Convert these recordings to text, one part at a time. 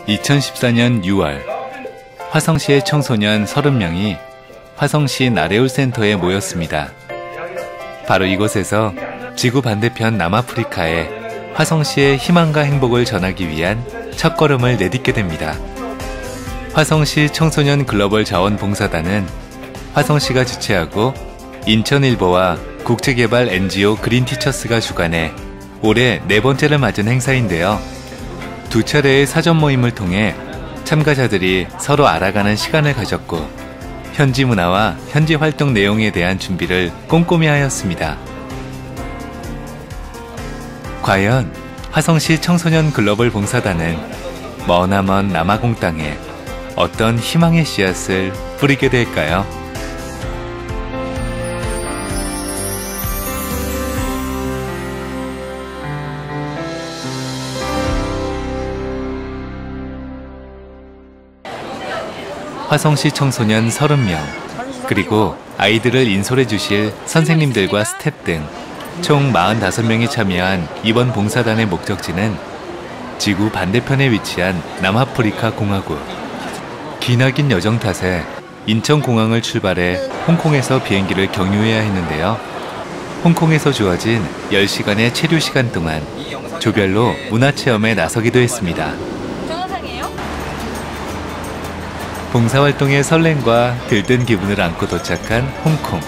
2014년 6월 화성시의 청소년 30명이 화성시 나레울센터에 모였습니다. 바로 이곳에서 지구 반대편 남아프리카에 화성시의 희망과 행복을 전하기 위한 첫걸음을 내딛게 됩니다. 화성시 청소년 글로벌 자원봉사단은 화성시가 주최하고 인천일보와 국제개발 NGO 그린티처스가 주관해 올해 4번째를 맞은 행사인데요. 2차례의 사전 모임을 통해 참가자들이 서로 알아가는 시간을 가졌고 현지 문화와 현지 활동 내용에 대한 준비를 꼼꼼히 하였습니다. 과연 화성시 청소년 글로벌 봉사단은 머나먼 남아공 땅에 어떤 희망의 씨앗을 뿌리게 될까요? 화성시 청소년 30명, 그리고 아이들을 인솔해 주실 선생님들과 스태프 등 총 45명이 참여한 이번 봉사단의 목적지는 지구 반대편에 위치한 남아프리카 공화국. 기나긴 여정 탓에 인천공항을 출발해 홍콩에서 비행기를 경유해야 했는데요. 홍콩에서 주어진 10시간의 체류 시간 동안 조별로 문화체험에 나서기도 했습니다. 봉사활동의 설렘과 들뜬 기분을 안고 도착한 홍콩.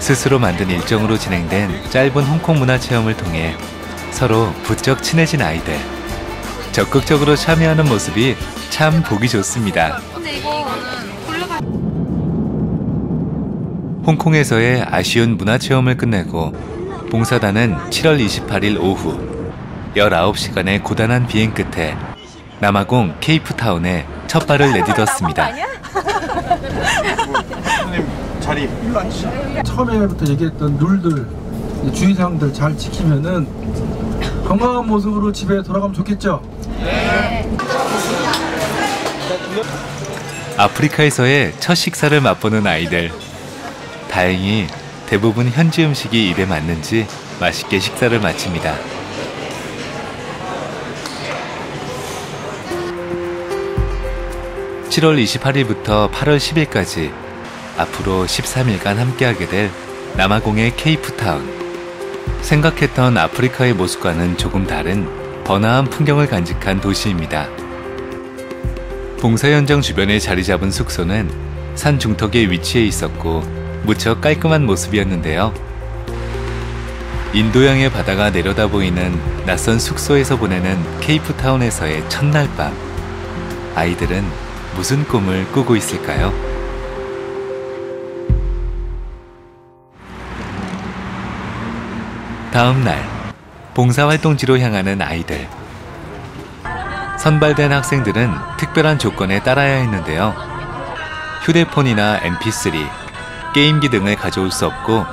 스스로 만든 일정으로 진행된 짧은 홍콩 문화체험을 통해 서로 부쩍 친해진 아이들. 적극적으로 참여하는 모습이 참 보기 좋습니다. 홍콩에서의 아쉬운 문화체험을 끝내고 봉사단은 7월 28일 오후 19시간의 고단한 비행 끝에 남아공 케이프타운에 첫 발을 내딛었습니다. 자리 처음에부터 얘기했던 룰들, 주의사항들 잘 지키면은 건강한 모습으로 집에 돌아가면 좋겠죠? 네. 아프리카에서의 첫 식사를 맛보는 아이들. 다행히 대부분 현지 음식이 입에 맞는지 맛있게 식사를 마칩니다. (7월 28일부터 8월 10일까지) 앞으로 13일간 함께하게 될 남아공의 케이프타운. 생각했던 아프리카의 모습과는 조금 다른 번화한 풍경을 간직한 도시입니다. 봉사 현장 주변에 자리 잡은 숙소는 산 중턱에 위치해 있었고 무척 깔끔한 모습이었는데요. 인도양의 바다가 내려다 보이는 낯선 숙소에서 보내는 케이프타운에서의 첫날 밤. 아이들은 무슨 꿈을 꾸고 있을까요? 다음 날, 봉사활동지로 향하는 아이들. 선발된 학생들은 특별한 조건에 따라야 했는데요. 휴대폰이나 mp3, 게임기 등을 가져올 수 없고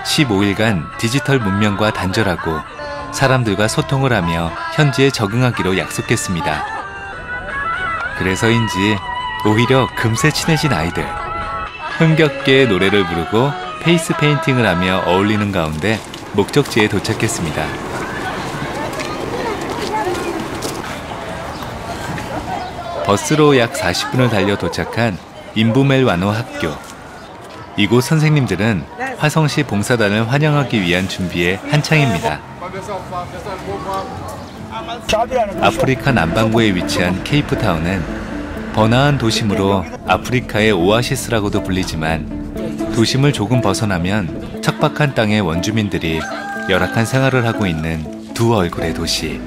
15일간 디지털 문명과 단절하고 사람들과 소통을 하며 현지에 적응하기로 약속했습니다. 그래서인지 오히려 금세 친해진 아이들. 흥겹게 노래를 부르고 페이스 페인팅을 하며 어울리는 가운데 목적지에 도착했습니다. 버스로 약 40분을 달려 도착한 인부멜와노 학교. 이곳 선생님들은 화성시 봉사단을 환영하기 위한 준비에 한창입니다. 아프리카 남반구에 위치한 케이프타운은 번화한 도심으로 아프리카의 오아시스라고도 불리지만 도심을 조금 벗어나면 척박한 땅의 원주민들이 열악한 생활을 하고 있는 두 얼굴의 도시.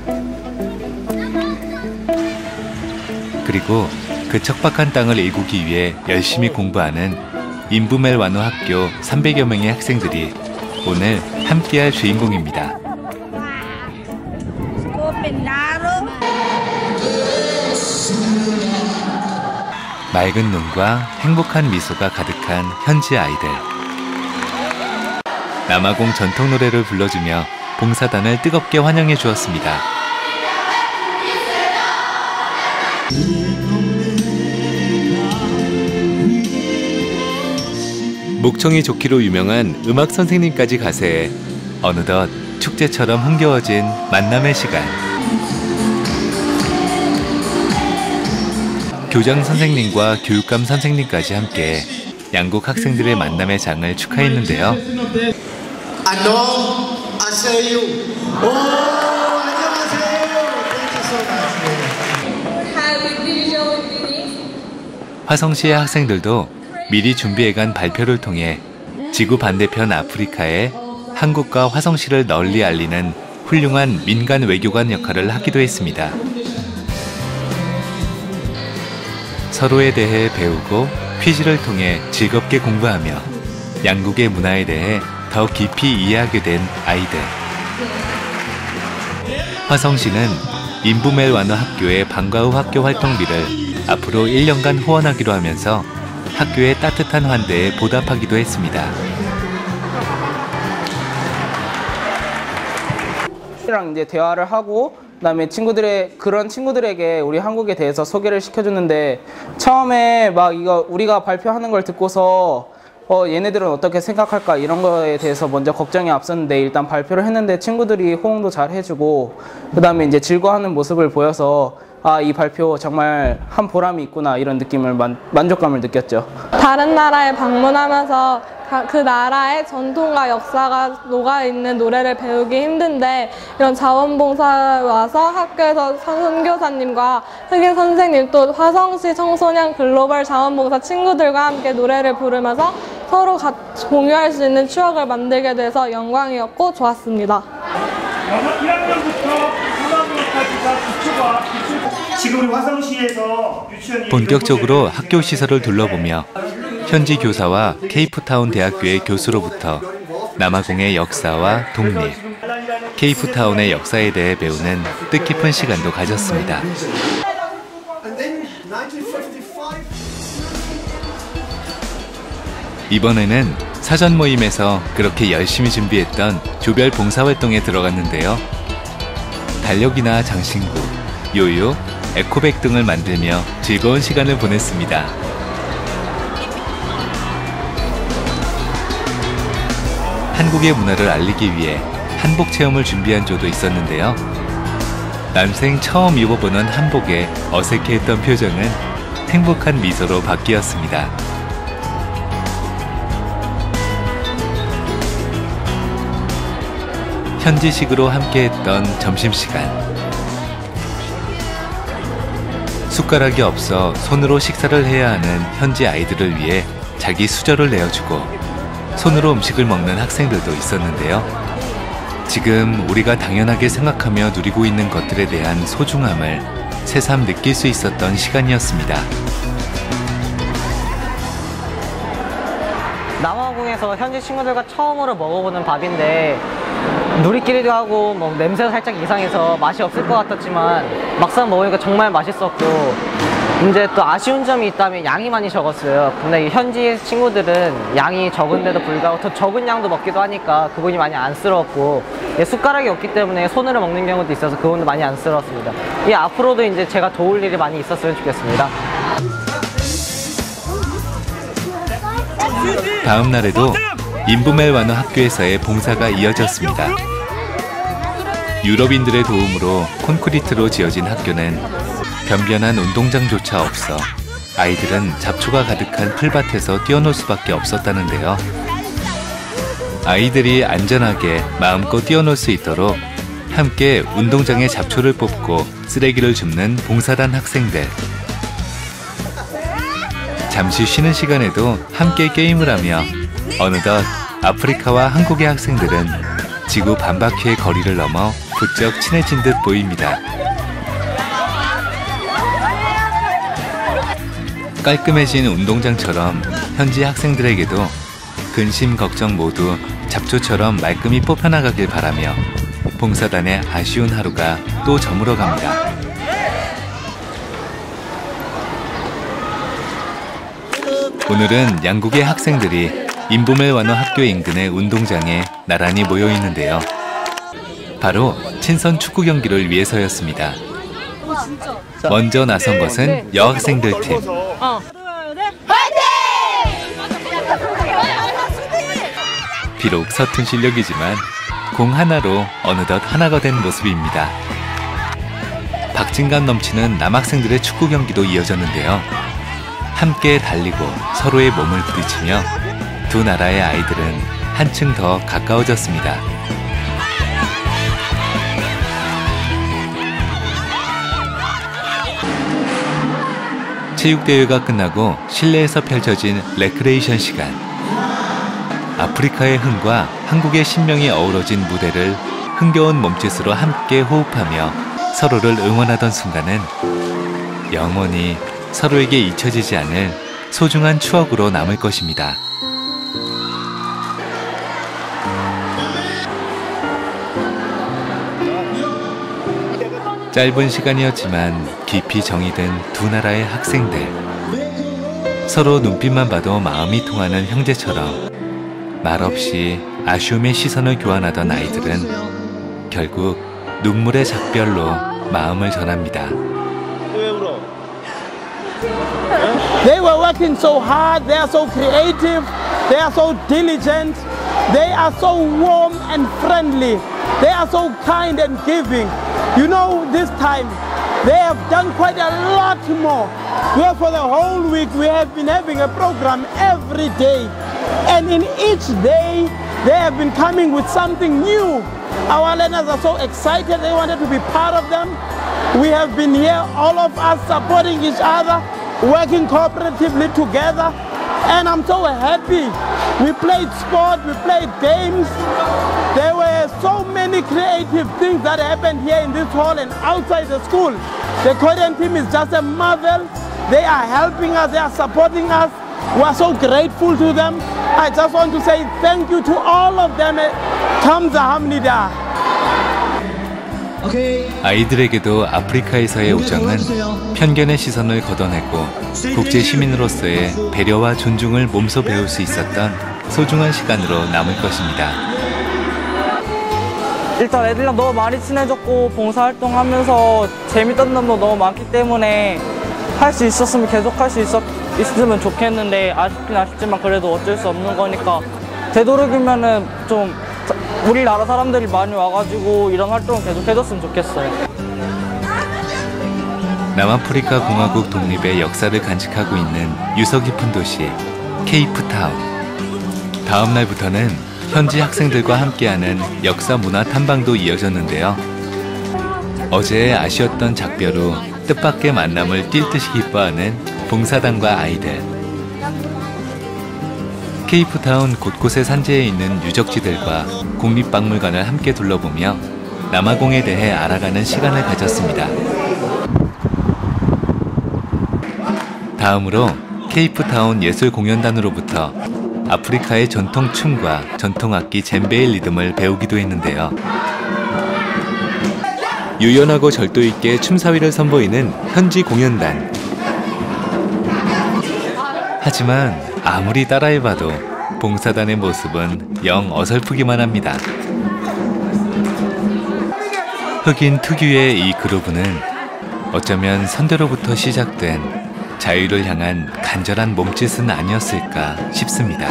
그리고 그 척박한 땅을 일구기 위해 열심히 공부하는 인부멜와노 학교 300여 명의 학생들이 오늘 함께할 주인공입니다. 맑은 눈과 행복한 미소가 가득한 현지 아이들. 남아공 전통 노래를 불러주며 봉사단을 뜨겁게 환영해 주었습니다. 목청이 좋기로 유명한 음악 선생님까지 가세해 어느덧 축제처럼 흥겨워진 만남의 시간. 교장 선생님과 교육감 선생님까지 함께 양국 학생들의 만남의 장을 축하했는데요. 안녕하세요. 화성시의 학생들도 미리 준비해간 발표를 통해 지구 반대편 아프리카에 한국과 화성시를 널리 알리는 훌륭한 민간 외교관 역할을 하기도 했습니다. 서로에 대해 배우고 퀴즈를 통해 즐겁게 공부하며 양국의 문화에 대해 더 깊이 이해하게 된 아이들. 화성시는 인부멜 완화 학교의 방과 후 학교 활동비를 앞으로 1년간 후원하기로 하면서 학교의 따뜻한 환대에 보답하기도 했습니다. 랑 이제 대화를 하고 그다음에 그런 친구들에게 우리 한국에 대해서 소개를 시켜줬는데 처음에 막 이거 우리가 발표하는 걸 듣고서 얘네들은 어떻게 생각할까 이런 거에 대해서 먼저 걱정이 앞섰는데 일단 발표를 했는데 친구들이 호응도 잘 해주고 그다음에 이제 즐거워하는 모습을 보여서 아, 이 발표 정말 한 보람이 있구나 이런 느낌을 만족감을 느꼈죠. 다른 나라에 방문하면서 그 나라의 전통과 역사가 녹아있는 노래를 배우기 힘든데 이런 자원봉사에 와서 학교에서 선교사님과 흑인 선생님 또 화성시 청소년 글로벌 자원봉사 친구들과 함께 노래를 부르면서 서로 공유할 수 있는 추억을 만들게 돼서 영광이었고 좋았습니다. 1학년부터 3학년까지가 기초과 지금 우리 화성시에서 유치원이 본격적으로 학교 시설을 둘러보며 현지 교사와 케이프타운 대학교의 교수로부터 남아공의 역사와 독립, 케이프타운의 역사에 대해 배우는 뜻깊은 시간도 가졌습니다. 이번에는 사전 모임에서 그렇게 열심히 준비했던 조별 봉사활동에 들어갔는데요. 달력이나 장신구, 요요, 에코백 등을 만들며 즐거운 시간을 보냈습니다. 한국의 문화를 알리기 위해 한복 체험을 준비한 조도 있었는데요. 난생 처음 입어보는 한복에 어색해했던 표정은 행복한 미소로 바뀌었습니다. 현지식으로 함께했던 점심시간. 숟가락이 없어 손으로 식사를 해야 하는 현지 아이들을 위해 자기 수저를 내어주고 손으로 음식을 먹는 학생들도 있었는데요. 지금 우리가 당연하게 생각하며 누리고 있는 것들에 대한 소중함을 새삼 느낄 수 있었던 시간이었습니다. 남아공에서 현지 친구들과 처음으로 먹어보는 밥인데 누리끼리도 하고 뭐 냄새가 살짝 이상해서 맛이 없을 것 같았지만 막상 먹으니까 정말 맛있었고 이제 또 아쉬운 점이 있다면 양이 많이 적었어요. 근데 이 현지 친구들은 양이 적은데도 불구하고 더 적은 양도 먹기도 하니까 그분이 많이 안쓰러웠고 숟가락이 없기 때문에 손으로 먹는 경우도 있어서 그분도 많이 안쓰러웠습니다. 이 앞으로도 이제 제가 도울 일이 많이 있었으면 좋겠습니다. 다음 날에도 인부멜 완화 학교에서의 봉사가 이어졌습니다. 유럽인들의 도움으로 콘크리트로 지어진 학교는 변변한 운동장조차 없어 아이들은 잡초가 가득한 풀밭에서 뛰어놀 수밖에 없었다는데요. 아이들이 안전하게 마음껏 뛰어놀 수 있도록 함께 운동장에 잡초를 뽑고 쓰레기를 줍는 봉사단 학생들. 잠시 쉬는 시간에도 함께 게임을 하며 어느덧 아프리카와 한국의 학생들은 지구 반바퀴의 거리를 넘어 부쩍 친해진 듯 보입니다. 깔끔해진 운동장처럼 현지 학생들에게도 근심 걱정 모두 잡초처럼 말끔히 뽑혀나가길 바라며 봉사단의 아쉬운 하루가 또 저물어 갑니다. 오늘은 양국의 학생들이 인부멜 완화 학교 인근의 운동장에 나란히 모여 있는데요. 바로 친선 축구 경기를 위해서였습니다. 먼저 나선 것은 여학생들 팀. 비록 서툰 실력이지만 공 하나로 어느덧 하나가 된 모습입니다. 박진감 넘치는 남학생들의 축구 경기도 이어졌는데요. 함께 달리고 서로의 몸을 부딪히며 두 나라의 아이들은 한층 더 가까워졌습니다. 체육대회가 끝나고 실내에서 펼쳐진 레크레이션 시간. 아프리카의 흥과 한국의 신명이 어우러진 무대를 흥겨운 몸짓으로 함께 호흡하며 서로를 응원하던 순간은 영원히 서로에게 잊혀지지 않을 소중한 추억으로 남을 것입니다. 짧은 시간이었지만 깊이 정이 든 두 나라의 학생들. 서로 눈빛만 봐도 마음이 통하는 형제처럼 말없이 아쉬움의 시선을 교환하던 아이들은 결국 눈물의 작별로 마음을 전합니다. They were working so hard, they are so creative, they are so diligent, they are so warm and friendly, they are so kind and giving. You know, this time they have done quite a lot more. Where for the whole week we have been having a program every day, and in each day they have been coming with something new. Our learners are so excited, they wanted to be part of them. We have been here, all of us supporting each other, working cooperatively together, and I'm so happy. We played sport, we played games. There were so many creative things that happened here in this hall and outside the school. The Korean team is just a marvel. They are helping us, they are supporting us. We are so grateful to them. I just want to say thank you to all of them. 감사합니다. 아이들에게도 아프리카에서의 우정은 편견의 시선을 걷어내고 국제 시민으로서의 배려와 존중을 몸소 배울 수 있었던 소중한 시간으로 남을 것입니다. 일단 애들이랑 너무 많이 친해졌고 봉사활동하면서 재밌던 점도 너무 많기 때문에 할 수 있었으면 계속 할 수 있으면 좋겠는데 아쉽긴 아쉽지만 그래도 어쩔 수 없는 거니까 되도록이면은 좀 우리나라 사람들이 많이 와가지고 이런 활동을 계속 해줬으면 좋겠어요. 남아프리카 공화국 독립의 역사를 간직하고 있는 유서 깊은 도시 케이프타운. 다음 날부터는 현지 학생들과 함께하는 역사 문화 탐방도 이어졌는데요. 어제의 아쉬웠던 작별 후 뜻밖의 만남을 뛸 듯이 기뻐하는 봉사단과 아이들. 케이프타운 곳곳에 산재해 있는 유적지들과 국립박물관을 함께 둘러보며 남아공에 대해 알아가는 시간을 가졌습니다. 다음으로 케이프타운 예술공연단으로부터 아프리카의 전통 춤과 전통악기 젬베의 리듬을 배우기도 했는데요. 유연하고 절도 있게 춤사위를 선보이는 현지 공연단. 하지만 아무리 따라해봐도 봉사단의 모습은 영 어설프기만 합니다. 흑인 특유의 이 그루브는 어쩌면 선대로부터 시작된 자유를 향한 간절한 몸짓은 아니었을까 싶습니다.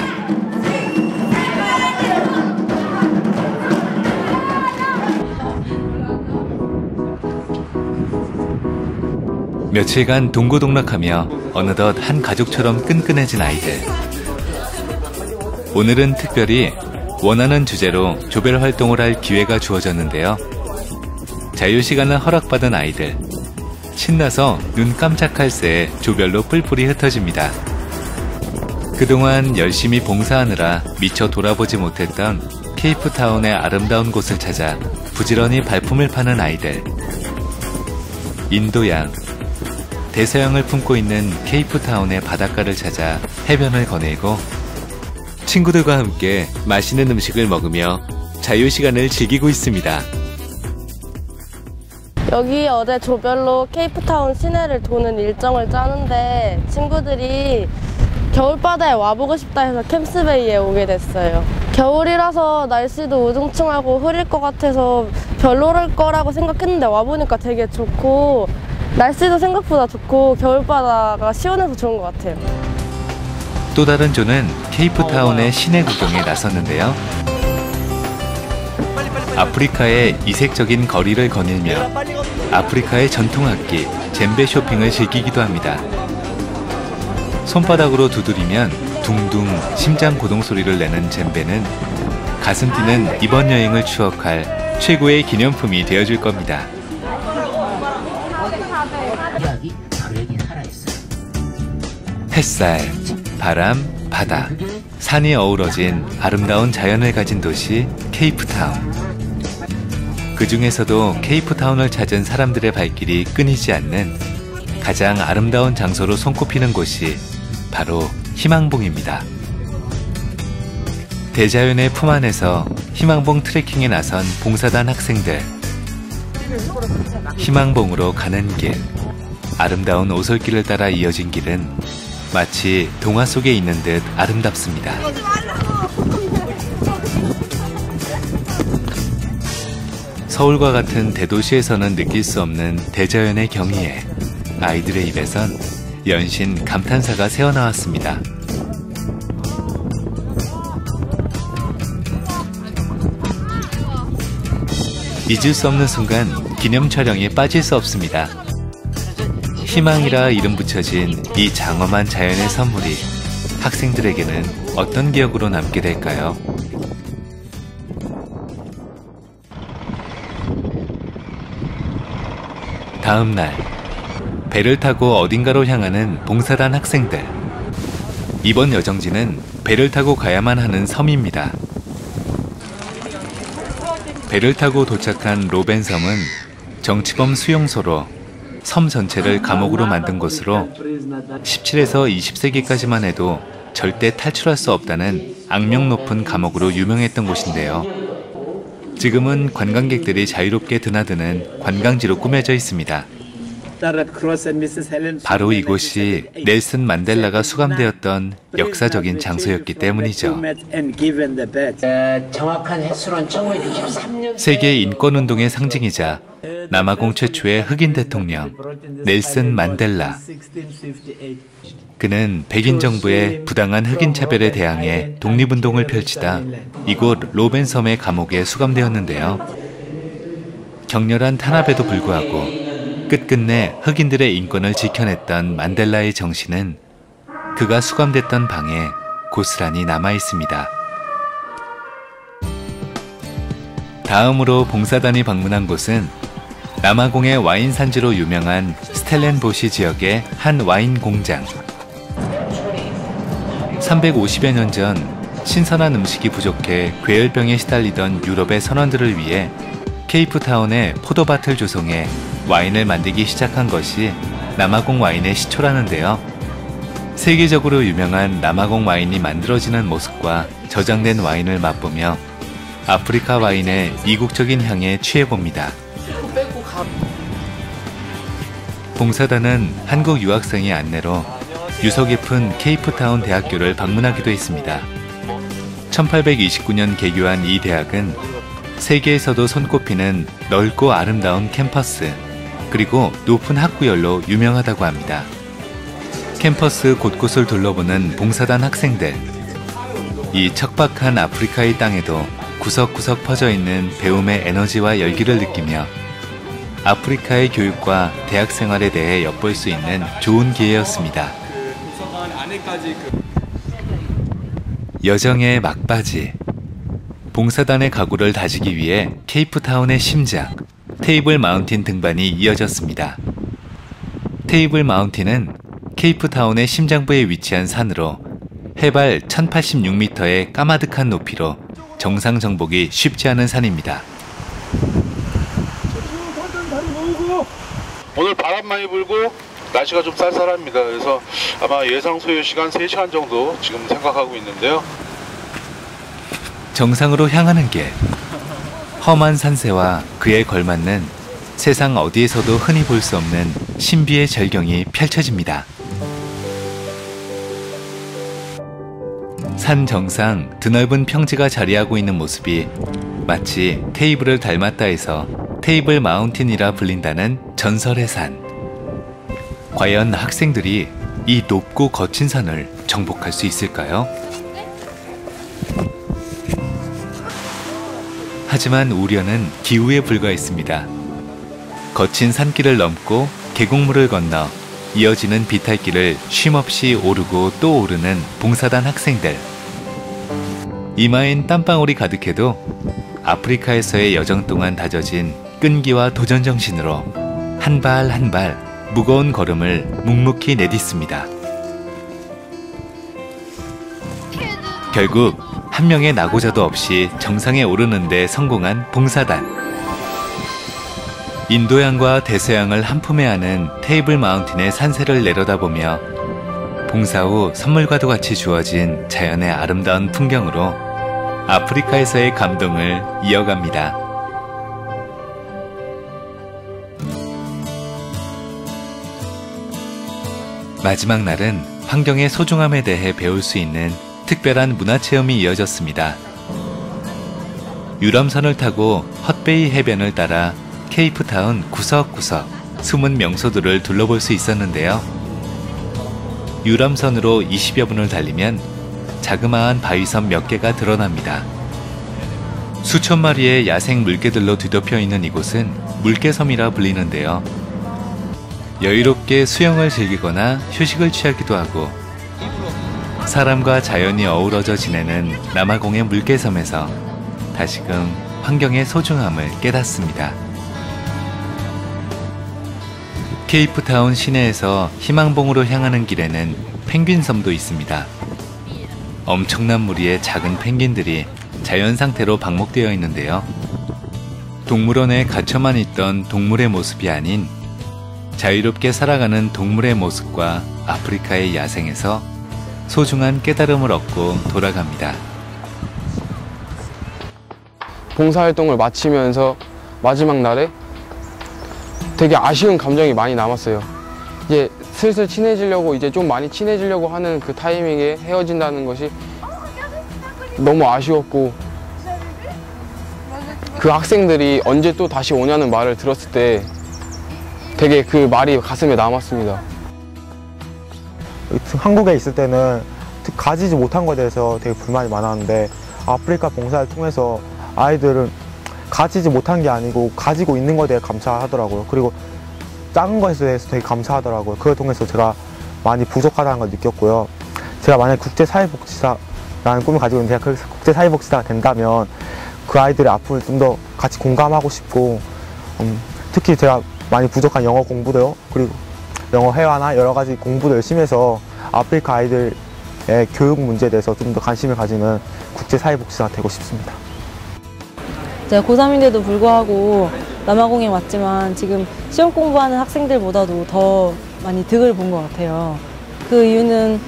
며칠간 동고동락하며 어느덧 한 가족처럼 끈끈해진 아이들. 오늘은 특별히 원하는 주제로 조별 활동을 할 기회가 주어졌는데요. 자유시간을 허락받은 아이들. 신나서 눈 깜짝할 새에 조별로 뿔뿔이 흩어집니다. 그동안 열심히 봉사하느라 미처 돌아보지 못했던 케이프타운의 아름다운 곳을 찾아 부지런히 발품을 파는 아이들. 인도양, 대서양을 품고 있는 케이프타운의 바닷가를 찾아 해변을 거닐고 친구들과 함께 맛있는 음식을 먹으며 자유시간을 즐기고 있습니다. 여기 어제 조별로 케이프타운 시내를 도는 일정을 짜는데 친구들이 겨울바다에 와보고 싶다 해서 캠스베이에 오게 됐어요. 겨울이라서 날씨도 우중충하고 흐릴 것 같아서 별로일 거라고 생각했는데 와보니까 되게 좋고 날씨도 생각보다 좋고 겨울바다가 시원해서 좋은 것 같아요. 또 다른 조는 케이프타운의 시내 구경에 나섰는데요. 아프리카의 이색적인 거리를 거닐며 아프리카의 전통악기 젬베 쇼핑을 즐기기도 합니다. 손바닥으로 두드리면 둥둥 심장 고동 소리를 내는 젬베는 가슴 뛰는 이번 여행을 추억할 최고의 기념품이 되어줄 겁니다. 햇살, 바람, 바다, 산이 어우러진 아름다운 자연을 가진 도시 케이프타운. 그 중에서도 케이프타운을 찾은 사람들의 발길이 끊이지 않는 가장 아름다운 장소로 손꼽히는 곳이 바로 희망봉입니다. 대자연의 품 안에서 희망봉 트레킹에 나선 봉사단 학생들. 희망봉으로 가는 길, 아름다운 오솔길을 따라 이어진 길은 마치 동화 속에 있는 듯 아름답습니다. 서울과 같은 대도시에서는 느낄 수 없는 대자연의 경이에 아이들의 입에선 연신 감탄사가 새어나왔습니다. 잊을 수 없는 순간 기념 촬영에 빠질 수 없습니다. 희망이라 이름 붙여진 이 장엄한 자연의 선물이 학생들에게는 어떤 기억으로 남게 될까요? 다음 날, 배를 타고 어딘가로 향하는 봉사단 학생들. 이번 여정지는 배를 타고 가야만 하는 섬입니다. 배를 타고 도착한 로벤 섬은 정치범 수용소로 섬 전체를 감옥으로 만든 곳으로 17에서 20세기까지만 해도 절대 탈출할 수 없다는 악명 높은 감옥으로 유명했던 곳인데요. 지금은 관광객들이 자유롭게 드나드는 관광지로 꾸며져 있습니다. 바로 이곳이 넬슨 만델라가 수감되었던 역사적인 장소였기 때문이죠. 정확한 횟수는 1963년 세계 인권운동의 상징이자 남아공 최초의 흑인 대통령 넬슨 만델라. 그는 백인 정부의 부당한 흑인 차별에 대항해 독립운동을 펼치다 이곳 로벤 섬의 감옥에 수감되었는데요. 격렬한 탄압에도 불구하고 끝끝내 흑인들의 인권을 지켜냈던 만델라의 정신은 그가 수감됐던 방에 고스란히 남아있습니다. 다음으로 봉사단이 방문한 곳은 남아공의 와인 산지로 유명한 스텔렌보시 지역의 한 와인 공장. 350여 년 전 신선한 음식이 부족해 괴열병에 시달리던 유럽의 선원들을 위해 케이프타운에 포도밭을 조성해 와인을 만들기 시작한 것이 남아공 와인의 시초라는데요. 세계적으로 유명한 남아공 와인이 만들어지는 모습과 저장된 와인을 맛보며 아프리카 와인의 이국적인 향에 취해봅니다. 봉사단은 한국 유학생의 안내로 유서 깊은 케이프타운 대학교를 방문하기도 했습니다. 1829년 개교한 이 대학은 세계에서도 손꼽히는 넓고 아름다운 캠퍼스, 그리고 높은 학구열로 유명하다고 합니다. 캠퍼스 곳곳을 둘러보는 봉사단 학생들. 이 척박한 아프리카의 땅에도 구석구석 퍼져있는 배움의 에너지와 열기를 느끼며 아프리카의 교육과 대학 생활에 대해 엿볼 수 있는 좋은 기회였습니다. 여정의 막바지. 봉사단의 각오를 다지기 위해 케이프타운의 심장, 테이블 마운틴 등반이 이어졌습니다. 테이블 마운틴은 케이프타운의 심장부에 위치한 산으로 해발 1086m의 까마득한 높이로 정상 정복이 쉽지 않은 산입니다. 오늘 바람 많이 불고 날씨가 좀 쌀쌀합니다. 그래서 아마 예상 소요 시간 3시간 정도 지금 생각하고 있는데요. 정상으로 향하는 길. 험한 산세와 그에 걸맞는 세상 어디에서도 흔히 볼 수 없는 신비의 절경이 펼쳐집니다. 산 정상 드넓은 평지가 자리하고 있는 모습이 마치 테이블을 닮았다 해서 테이블 마운틴이라 불린다는 전설의 산. 과연 학생들이 이 높고 거친 산을 정복할 수 있을까요? 하지만 우려는 기후에 불과했습니다. 거친 산길을 넘고 계곡물을 건너 이어지는 비탈길을 쉼없이 오르고 또 오르는 봉사단 학생들. 이마엔 땀방울이 가득해도 아프리카에서의 여정 동안 다져진 끈기와 도전 정신으로 한 발 한 발 무거운 걸음을 묵묵히 내딛습니다. 결국 한 명의 낙오자도 없이 정상에 오르는 데 성공한 봉사단. 인도양과 대서양을 한 품에 안은 테이블 마운틴의 산세를 내려다보며 봉사 후 선물과도 같이 주어진 자연의 아름다운 풍경으로 아프리카에서의 감동을 이어갑니다. 마지막 날은 환경의 소중함에 대해 배울 수 있는 특별한 문화체험이 이어졌습니다. 유람선을 타고 헛베이 해변을 따라 케이프타운 구석구석 숨은 명소들을 둘러볼 수 있었는데요. 유람선으로 20여 분을 달리면 자그마한 바위섬 몇 개가 드러납니다. 수천 마리의 야생 물개들로 뒤덮여 있는 이곳은 물개섬이라 불리는데요. 여유롭게 수영을 즐기거나 휴식을 취하기도 하고 사람과 자연이 어우러져 지내는 남아공의 물개섬에서 다시금 환경의 소중함을 깨닫습니다. 케이프타운 시내에서 희망봉으로 향하는 길에는 펭귄섬도 있습니다. 엄청난 무리의 작은 펭귄들이 자연 상태로 방목되어 있는데요. 동물원에 갇혀만 있던 동물의 모습이 아닌 자유롭게 살아가는 동물의 모습과 아프리카의 야생에서 소중한 깨달음을 얻고 돌아갑니다. 봉사활동을 마치면서 마지막 날에 되게 아쉬운 감정이 많이 남았어요. 이제 슬슬 친해지려고 이제 좀 많이 친해지려고 하는 그 타이밍에 헤어진다는 것이 너무 아쉬웠고, 그 학생들이 언제 또 다시 오냐는 말을 들었을 때 되게 그 말이 가슴에 남았습니다. 한국에 있을 때는 가지지 못한 것에 대해서 되게 불만이 많았는데 아프리카 봉사를 통해서 아이들은 가지지 못한 게 아니고 가지고 있는 것에 대해 감사하더라고요. 그리고 작은 것에 대해서 되게 감사하더라고요. 그걸 통해서 제가 많이 부족하다는 걸 느꼈고요. 제가 만약 국제사회복지사라는 꿈을 가지고 있는데 제가 국제사회복지사가 된다면 그 아이들의 아픔을 좀 더 같이 공감하고 싶고, 특히 제가 많이 부족한 영어 공부도요, 그리고 영어 회화나 여러 가지 공부도 열심히 해서 아프리카 아이들의 교육 문제에 대해서 좀 더 관심을 가지는 국제사회복지사가 되고 싶습니다. 제가 고3인데도 불구하고 남아공에 왔지만 지금 시험 공부하는 학생들보다도 더 많이 득을 본 것 같아요. 그 이유는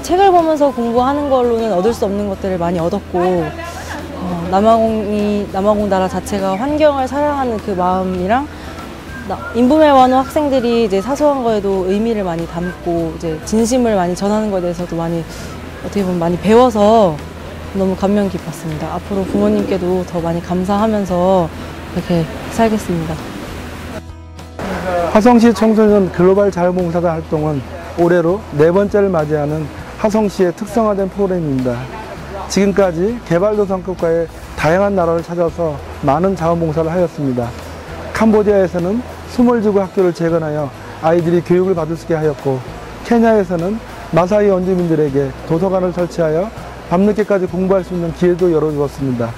책을 보면서 공부하는 걸로는 얻을 수 없는 것들을 많이 얻었고, 남아공 나라 자체가 환경을 사랑하는 그 마음이랑 인부멜 완호 학생들이 이제 사소한 거에도 의미를 많이 담고 이제 진심을 많이 전하는 것에 대해서도 많이 어떻게 보면 많이 배워서 너무 감명 깊었습니다. 앞으로 부모님께도 더 많이 감사하면서 이렇게 살겠습니다. 화성시 청소년 글로벌 자유봉사단 활동은 올해로 4번째를 맞이하는 화성시의 특성화된 프로그램입니다. 지금까지 개발도상국가의 다양한 나라를 찾아서 많은 자원봉사를 하였습니다. 캄보디아에서는 수몰지구 학교를 재건하여 아이들이 교육을 받을 수 있게 하였고, 케냐에서는 마사이 원주민들에게 도서관을 설치하여 밤늦게까지 공부할 수 있는 기회도 열어주었습니다.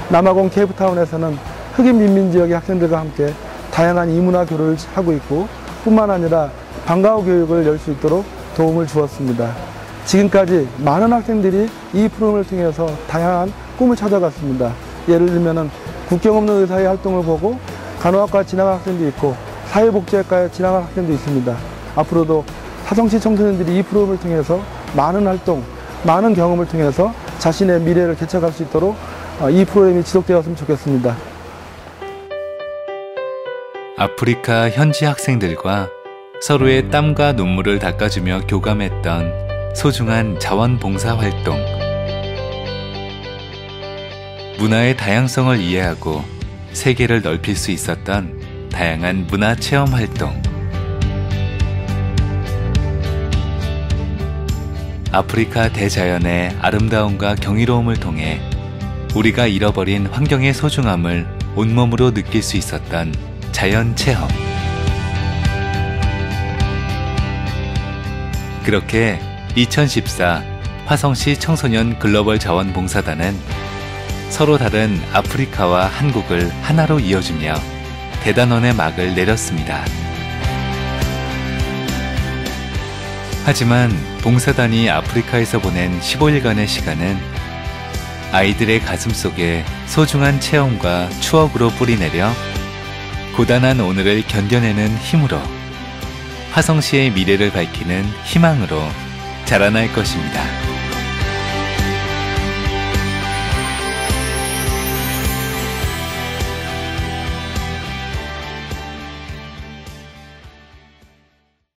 남아공 케이프타운에서는 흑인 민민 지역의 학생들과 함께 다양한 이문화 교류를 하고 있고, 뿐만 아니라 방과후 교육을 열 수 있도록 도움을 주었습니다. 지금까지 많은 학생들이 이 프로그램을 통해서 다양한 꿈을 찾아갔습니다. 예를 들면 국경 없는 의사의 활동을 보고 간호학과 진학한 학생도 있고 사회복지학과에 진학한 학생도 있습니다. 앞으로도 화성시 청소년들이 이 프로그램을 통해서 많은 활동, 많은 경험을 통해서 자신의 미래를 개척할 수 있도록 이 프로그램이 지속되었으면 좋겠습니다. 아프리카 현지 학생들과 서로의 땀과 눈물을 닦아주며 교감했던 소중한 자원봉사 활동. 문화의 다양성을 이해하고 세계를 넓힐 수 있었던 다양한 문화체험 활동. 아프리카 대자연의 아름다움과 경이로움을 통해 우리가 잃어버린 환경의 소중함을 온몸으로 느낄 수 있었던 자연 체험. 그렇게 2014 화성시 청소년 글로벌 자원봉사단은 서로 다른 아프리카와 한국을 하나로 이어주며 대단원의 막을 내렸습니다. 하지만 봉사단이 아프리카에서 보낸 15일간의 시간은 아이들의 가슴 속에 소중한 체험과 추억으로 뿌리내려 고단한 오늘을 견뎌내는 힘으로 화성시의 미래를 밝히는 희망으로 자라날 것입니다.